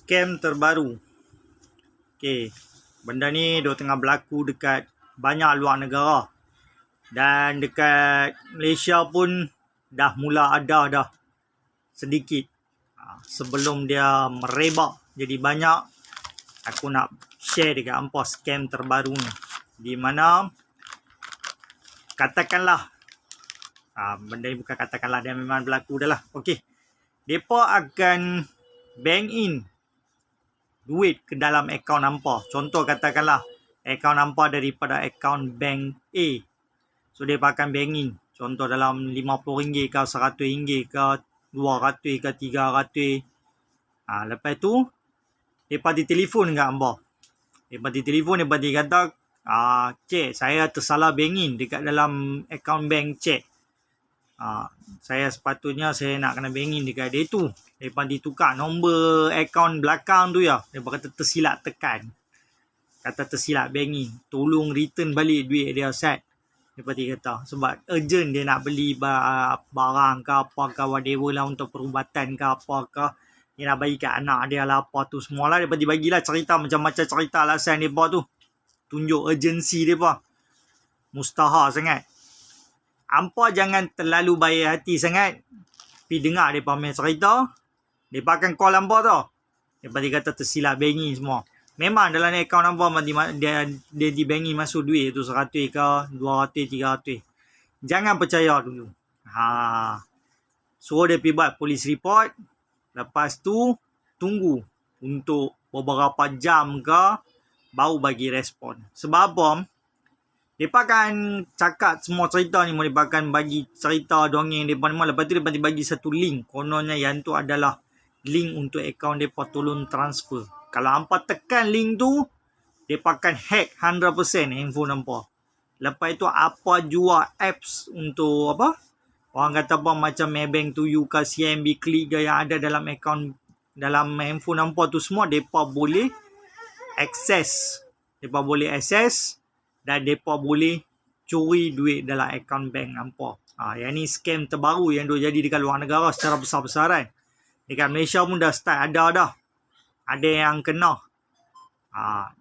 Scam terbaru. Okey, benda ni dah tengah berlaku dekat banyak luar negara. Dan dekat Malaysia pun dah mula ada dah sedikit. Sebelum dia merebak jadi banyak, aku nak share dekat hampa scam terbaru ni. Di mana katakanlah, benda ni bukan katakanlah, dia memang berlaku dah lah. Okey, mereka akan bank in duit ke dalam akaun hampa. Contoh katakanlah akaun hampa daripada akaun bank A. So mereka akan bank in. Contoh dalam RM50 ke RM100 ke RM200 ke RM300. Lepas tu mereka ditelefon kat hampa. Mereka ditelefon, mereka kata, cik, saya tersalah bank in dekat dalam akaun bank cik. Saya sepatutnya saya nak kena bank in dekat dia tu. Mereka ditukar nombor akaun belakang tu ya. Mereka kata tersilap tekan. Kata tersilap bank in. Tolong return balik duit dia set. Mereka kata sebab urgent dia nak beli barang ke apa ke whatever lah, untuk perubatan ke apa ke. Dia nak bagi kat anak dia lah apa tu semualah. Mereka dibagilah cerita macam-macam cerita alasan mereka tu. Tunjuk urgency mereka. Mustahil sangat. Hampa jangan terlalu baik hati sangat. Pergi dengar mereka punya cerita. Mereka akan call hampa tau. Mereka kata tersilap bank in semua. Memang dalam akaun hampa dia di bank in masuk duit tu 100 ke 200, 300. Jangan percaya dulu. Suruh dia pergi buat police report. Lepas tu tunggu untuk beberapa jam ke baru bagi respon. Sebab apa? Mereka akan cakap semua cerita ni. Mereka akan bagi cerita dongeng mereka ni. Lepas tu mereka bagi satu link. Kononnya yang tu adalah link untuk akaun mereka, tolong transfer. Kalau hampa tekan link tu, mereka akan hack 100% handphone hampa. Lepas tu apa jual apps untuk apa? Orang kata apa, macam Maybank to you ke CMB Click ke yang ada dalam akaun, dalam handphone hampa tu semua, mereka boleh akses. Mereka boleh akses dan mereka boleh curi duit dalam akaun bank hampa. Yang ni scam terbaru yang dah jadi dekat luar negara secara besar-besaran. Dekat Malaysia pun dah start ada dah. Ada yang kena.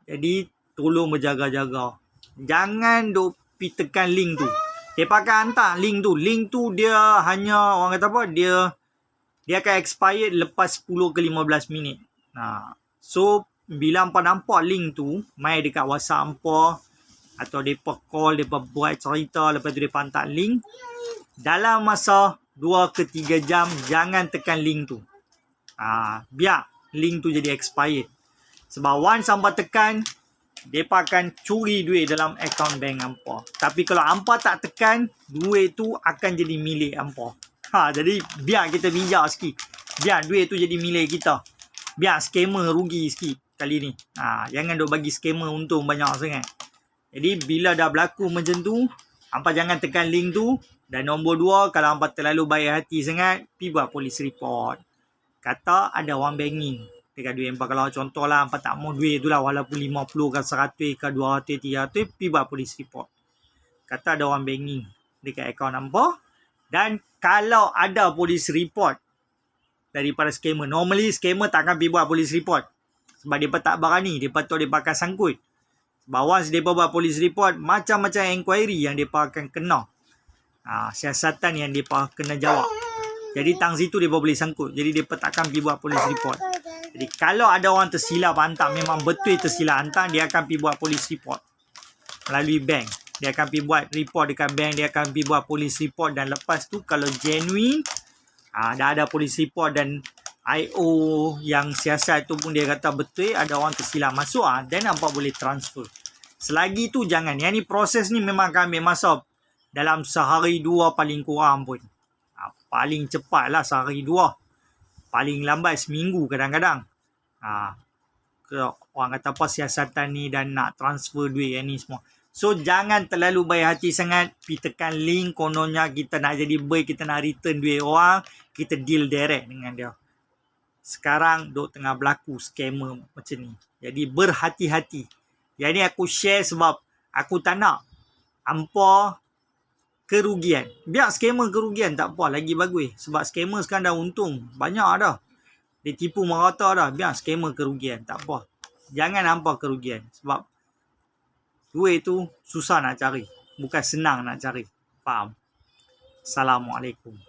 Jadi tolong berjaga-jaga. Jangan duk pergi tekan link tu. Dia pakai hantar link tu. Link tu dia hanya, orang kata apa, dia akan expired lepas 10 ke 15 minit. So bila hampa nampak link tu, mai dekat WhatsApp hampa atau depa call, depa buat cerita, lepas tu depa hantar link, dalam masa 2 ke 3 jam jangan tekan link tu. Biar link tu jadi expired. Sebab once hampa tekan, mereka akan curi duit dalam akaun bank hampa. Tapi kalau hampa tak tekan, duit tu akan jadi milik hampa. Jadi biar kita bijak sikit. Biar duit tu jadi milik kita. Biar scammer rugi sikit kali ni. Jangan duk bagi scammer untung banyak sangat. Jadi bila dah berlaku macam tu, hampa jangan tekan link tu. Dan nombor 2, kalau hampa terlalu baik hati sangat, pergi buat police report. Kata ada orang bank in dekat duit hampa. Kalau contohlah hampa tak mau duit tu lah, walaupun 50 ke 100 ke 200, 300, pergi buat police report. Kata ada orang bank in dekat akaun hampa. Dan kalau ada police report daripada scammer, normally scammer tak akan pergi buat police report. Sebab mereka tak berani, mereka tahu mereka akan sangkut. Sebab once mereka buat police report, macam-macam inquiry yang mereka akan kena. Siasatan yang mereka kena jawab. Jadi tang situ mereka boleh sangkut. Jadi mereka takkan pergi buat police report. Jadi kalau ada orang tersilap hantar, memang betul tersilap hantar, dia akan pergi buat police report melalui bank. Dia akan pergi buat report dekat bank, dia akan pergi buat police report. Dan lepas tu kalau genuine, dah ada police report dan IO yang siasat tu pun dia kata betul ada orang tersilap masuk, then hampa boleh transfer. Selagi tu jangan. Yang ni proses ni memang akan ambil masa dalam sehari 2 paling kurang pun. Paling cepat lah sehari 2. Paling lambat seminggu kadang-kadang. Orang kata apa, siasatan ni dan nak transfer duit yang ni semua. So jangan terlalu baik hati sangat. Pergi tekan link, kononnya kita nak jadi baik, kita nak return duit orang, kita deal direct dengan dia. Sekarang duk tengah berlaku scammer macam ni. Jadi berhati-hati. Yang ni aku share sebab aku tak nak hampa kerugian. Biar scammer kerugian tak apa, lagi bagus. Sebab scammer sekarang dah untung banyak dah. Dia tipu merata dah. Biar scammer kerugian. Tak apa. Jangan nampak kerugian. Sebab duit tu susah nak cari. Bukan senang nak cari. Faham? Assalamualaikum.